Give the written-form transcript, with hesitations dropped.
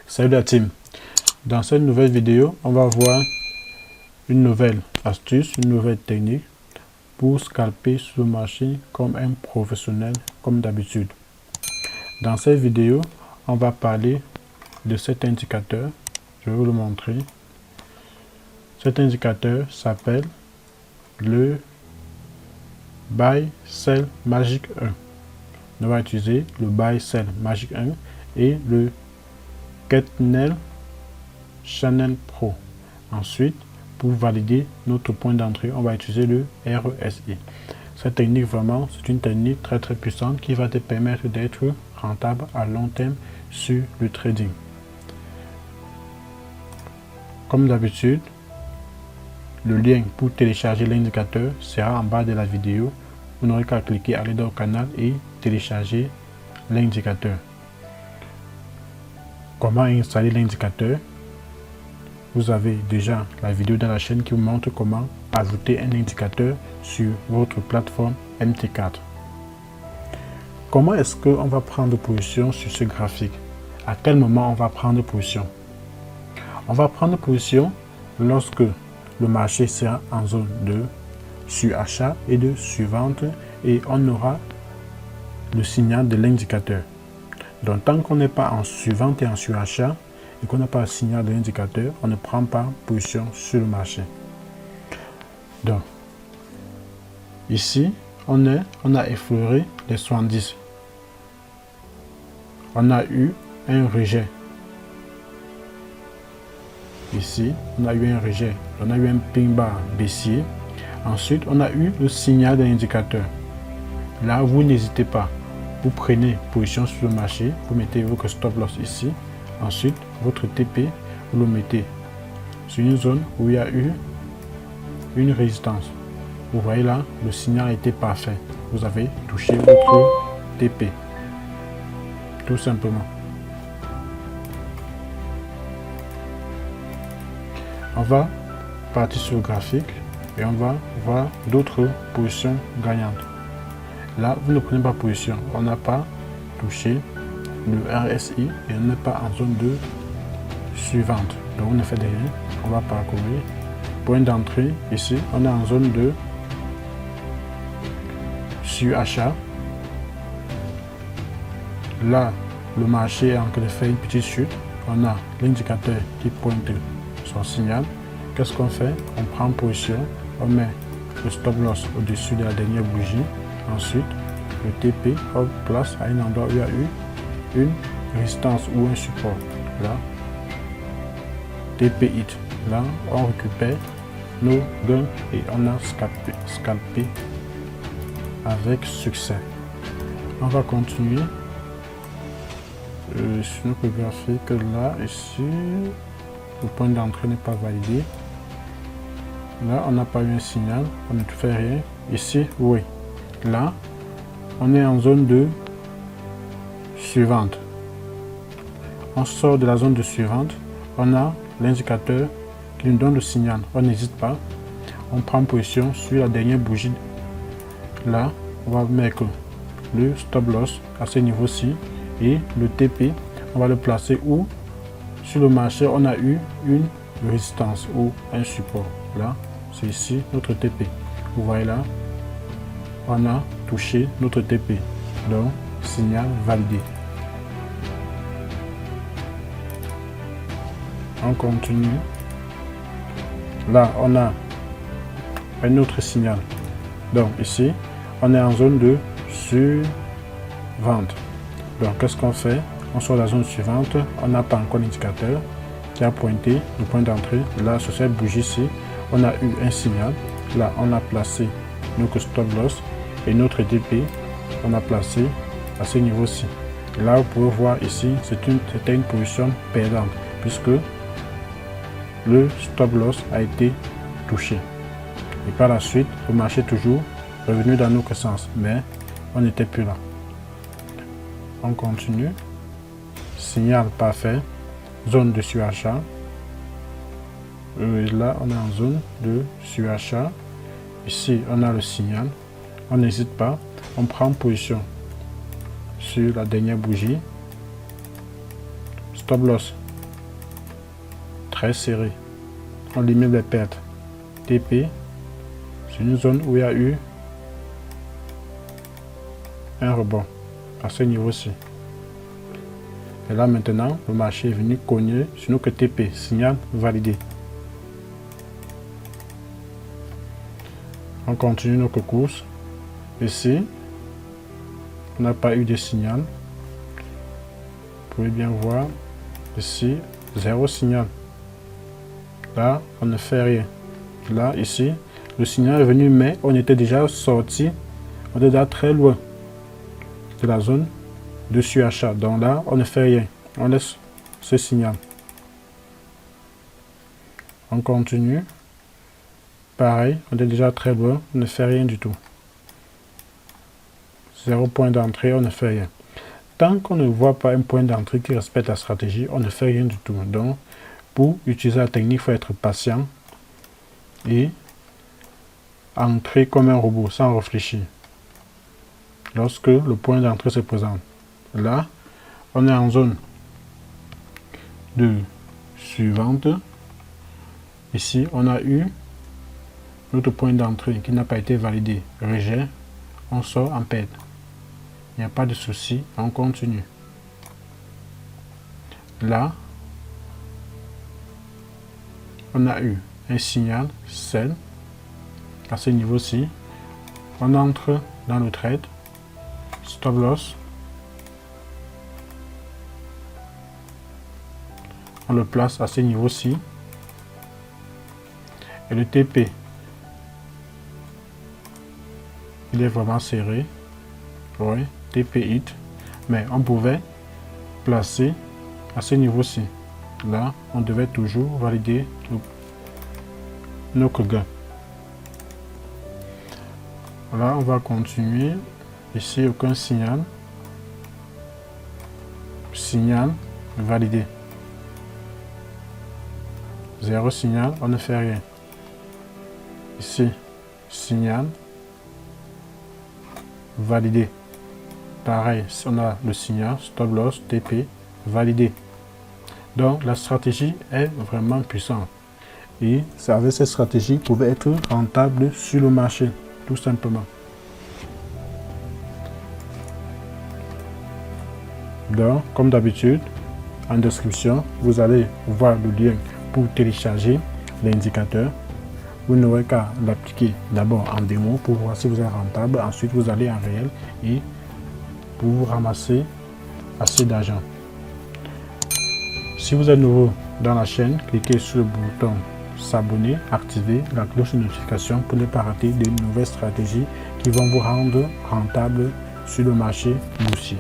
Salut la team. Dans cette nouvelle vidéo, on va voir une nouvelle astuce, une nouvelle technique pour scalper sur le marché comme un professionnel, comme d'habitude. Dans cette vidéo, on va parler de cet indicateur. Je vais vous le montrer. Cet indicateur s'appelle le Buy Sell Magic 1. On va utiliser le Buy Sell Magic 1 et le Ketnel Channel Pro. Ensuite, pour valider notre point d'entrée, on va utiliser le RSI. Cette technique, vraiment, c'est une technique très puissante qui va te permettre d'être rentable à long terme sur le trading. Comme d'habitude, le lien pour télécharger l'indicateur sera en bas de la vidéo. Vous n'aurez qu'à cliquer, aller dans le canal et télécharger l'indicateur. Comment installer l'indicateur? Vous avez déjà la vidéo dans la chaîne qui vous montre comment ajouter un indicateur sur votre plateforme MT4. Comment est-ce qu'on va prendre position sur ce graphique? À quel moment on va prendre position? On va prendre position lorsque le marché sera en zone de surachat et de survente et on aura le signal de l'indicateur. Donc tant qu'on n'est pas en survente et en surachat et qu'on n'a pas le signal de l'indicateur, on ne prend pas position sur le marché. Donc ici on a effleuré les 70. On a eu un rejet. Ici, on a eu un rejet. On a eu un pin bar baissier. Ensuite, on a eu le signal de l'indicateur. Là, vous n'hésitez pas. Vous prenez position sur le marché. Vous mettez votre stop loss ici. Ensuite, votre TP, vous le mettez sur une zone où il y a eu une résistance. Vous voyez là, le signal était parfait. Vous avez touché votre TP. Tout simplement. On va partir sur le graphique et on va voir d'autres positions gagnantes. Là, vous ne prenez pas position. On n'a pas touché le RSI et on n'est pas en zone de suivante. Donc, on ne fait rien. On va parcourir. Point d'entrée, ici, on est en zone de surachat. Là, le marché est en train de faire une petite chute. On a l'indicateur qui pointe son signal. Qu'est-ce qu'on fait? On prend position, on met le stop loss au-dessus de la dernière bougie. Ensuite, le TP, on place à un endroit où il y a eu une résistance ou un support. Là, TP hit. Là, on récupère nos gains et on a scalpé avec succès. On va continuer sur notre graphique. Là, ici, le point d'entrée n'est pas validé. Là, on n'a pas eu un signal, on ne fait rien. Ici, oui. Là, on est en zone de suivante. On sort de la zone de suivante. On a l'indicateur qui nous donne le signal. On n'hésite pas. On prend position sur la dernière bougie. Là, on va mettre le stop loss à ce niveau-ci. Et le TP, on va le placer où? Sur le marché, on a eu une résistance ou un support. Là, c'est ici notre TP. Vous voyez là, on a touché notre TP. Donc, signal validé. On continue. Là, on a un autre signal. Donc, ici, on est en zone de survente. Donc, qu'est-ce qu'on fait? On sort de la zone suivante, on n'a pas encore l'indicateur qui a pointé le point d'entrée. Là, sur cette bougie-ci, on a eu un signal. Là, on a placé notre stop loss et notre TP, on a placé à ce niveau-ci. Là, vous pouvez voir ici, c'était une position perdante puisque le stop loss a été touché. Et par la suite, le marché est toujours revenu dans notre sens, mais on n'était plus là. On continue. Signal parfait, zone de surachat. Là, on est en zone de surachat. Ici, on a le signal. On n'hésite pas. On prend position sur la dernière bougie. Stop loss très serré. On limite les pertes. TP, c'est une zone où il y a eu un rebond à ce niveau-ci. Et là maintenant, le marché est venu cogner sur notre TP, signal validé. On continue notre course. Ici, on n'a pas eu de signal. Vous pouvez bien voir, ici, 0 signal. Là, on ne fait rien. Là, ici, le signal est venu, mais on était déjà sorti, on était déjà très loin de la zone de surachat. Donc là, on ne fait rien. On laisse ce signal. On continue. Pareil, on est déjà très loin, on ne fait rien du tout. 0 point d'entrée, on ne fait rien. Tant qu'on ne voit pas un point d'entrée qui respecte la stratégie, on ne fait rien du tout. Donc, pour utiliser la technique, il faut être patient et entrer comme un robot, sans réfléchir. Lorsque le point d'entrée se présente. Là, on est en zone de suivante. Ici, on a eu notre point d'entrée qui n'a pas été validé. Rejet, on sort en perte. Il n'y a pas de souci, on continue. Là, on a eu un signal sell à ce niveau-ci. On entre dans le trade, stop loss. On le place à ce niveau-ci. Et le TP, il est vraiment serré. Oui, TP hit. Mais on pouvait placer à ce niveau-ci. Là, on devait toujours valider notre gain. Là, on va continuer. Ici, aucun signal. Signal validé. 0 signal, on ne fait rien. Ici, signal validé. Pareil, on a le signal stop loss TP validé. Donc la stratégie est vraiment puissante. Et avec cette stratégie, vous pouvez être rentable sur le marché, tout simplement. Donc, comme d'habitude, en description, vous allez voir le lien pour télécharger l'indicateur. Vous n'aurez qu'à l'appliquer d'abord en démo pour voir si vous êtes rentable. Ensuite, vous allez en réel et pour vous ramasser assez d'argent. Si vous êtes nouveau dans la chaîne, cliquez sur le bouton s'abonner, activez la cloche de notification pour ne pas rater de nouvelles stratégies qui vont vous rendre rentable sur le marché boursier.